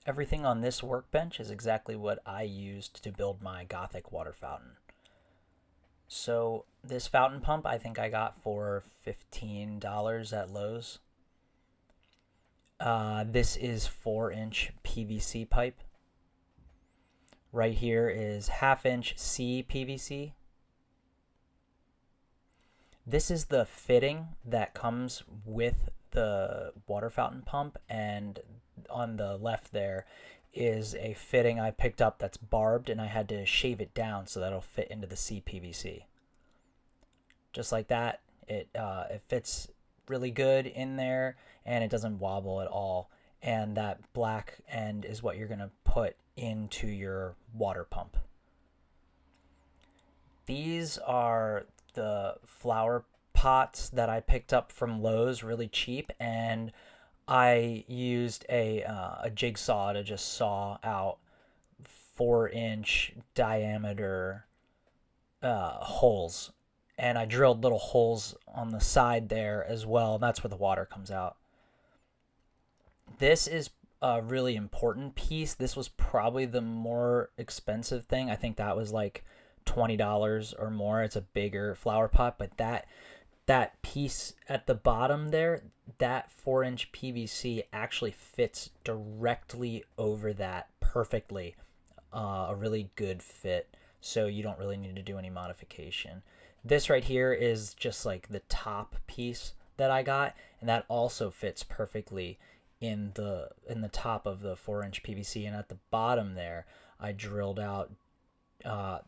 Everything on this workbench is exactly what I used to build my Gothic water fountain. So this fountain pump I think I got for $15 at Lowe's. This is 4-inch PVC pipe. Right here is half-inch C PVC. This is the fitting that comes with the water fountain pump, and on the left there is a fitting I picked up that's barbed, and I had to shave it down so that'll fit into the CPVC. Just like that, it fits really good in there, and it doesn't wobble at all. And that black end is what you're gonna put into your water pump. These are the flower pots that I picked up from Lowe's really cheap, and I used a jigsaw to just saw out 4-inch diameter holes, and I drilled little holes on the side there as well, and that's where the water comes out. This is a really important piece. This was probably the more expensive thing. I think that was like $20 or more. It's a bigger flower pot, but that piece at the bottom there, that 4-inch PVC actually fits directly over that perfectly. A really good fit, so you don't really need to do any modification. This right here is just like the top piece that I got, and that also fits perfectly in the top of the 4-inch PVC. And at the bottom there, I drilled out a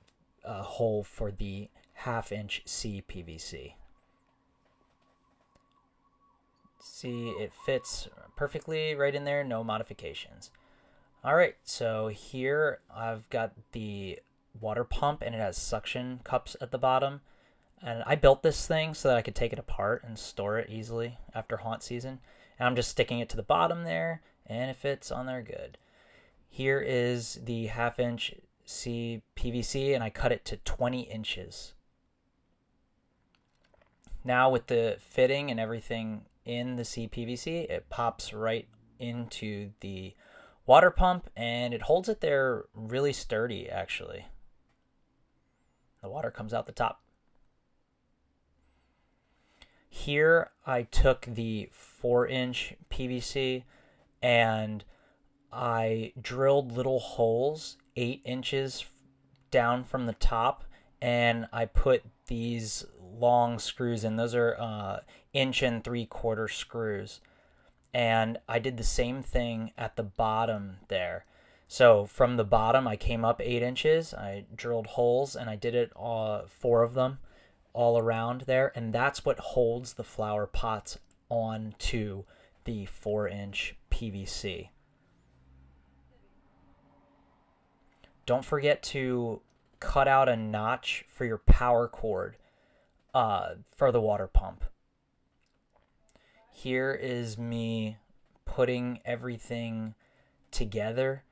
hole for the half-inch C PVC. See, it fits perfectly right in there, no modifications. All right, so here I've got the water pump, and it has suction cups at the bottom. And I built this thing so that I could take it apart and store it easily after haunt season. And I'm just sticking it to the bottom there, and it fits on there good. Here is the half-inch C PVC, and I cut it to 20 inches. Now with the fitting and everything in the CPVC, it pops right into the water pump, and it holds it there really sturdy, actually. The water comes out the top. Here I took the 4-inch PVC and I drilled little holes 8 inches down from the top, and I put these long screws in. Those are 1.75-inch screws. And I did the same thing at the bottom there. So from the bottom, I came up 8 inches. I drilled holes, and I did it 4 of them all around there. And that's what holds the flower pots onto the 4-inch PVC. Don't forget to cut out a notch for your power cord for the water pump. Here is me putting everything together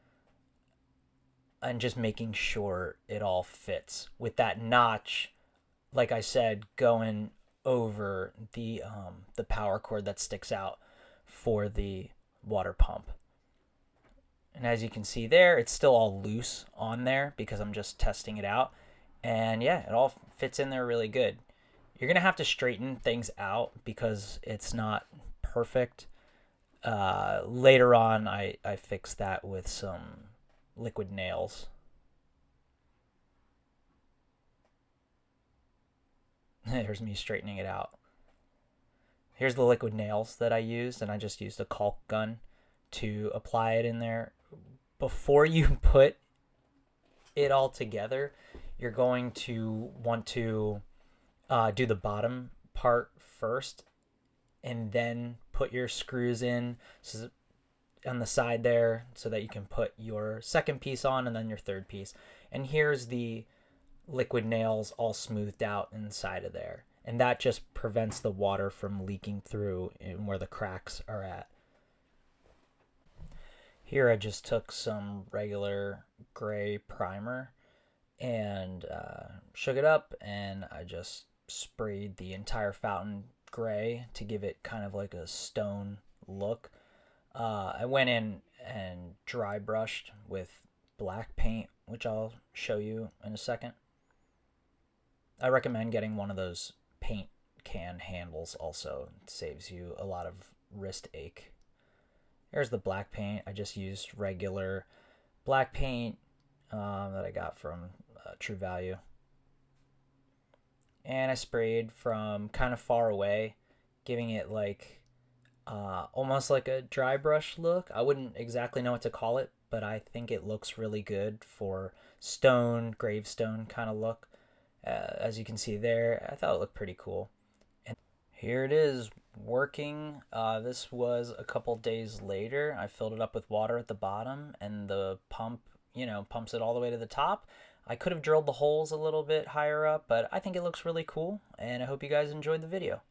and just making sure it all fits, with that notch, like I said, going over the power cord that sticks out for the water pump. And as you can see there, it's still all loose on there because I'm just testing it out. And yeah, it all fits in there really good. You're going to have to straighten things out because it's not perfect. Later on, I fixed that with some liquid nails. There's me straightening it out. Here's the liquid nails that I used, and I just used a caulk gun to apply it in there. Before you put it all together, you're going to want to do the bottom part first, and then put your screws in on the side there so that you can put your second piece on and then your third piece. And here's the liquid nails all smoothed out inside of there. And that just prevents the water from leaking through and where the cracks are at. Here I just took some regular gray primer and shook it up, and I just sprayed the entire fountain gray to give it kind of like a stone look. I went in and dry brushed with black paint, which I'll show you in a second. I recommend getting one of those paint can handles also. It saves you a lot of wrist ache. Here's the black paint. I just used regular black paint that I got from True Value. And I sprayed from kind of far away, giving it like almost like a dry brush look. I wouldn't exactly know what to call it, but I think it looks really good for stone, gravestone kind of look. As you can see there, I thought it looked pretty cool. And here it is working. This was a couple days later. I filled it up with water at the bottom, and the pump, pumps it all the way to the top. I could have drilled the holes a little bit higher up, but I think it looks really cool, and I hope you guys enjoyed the video.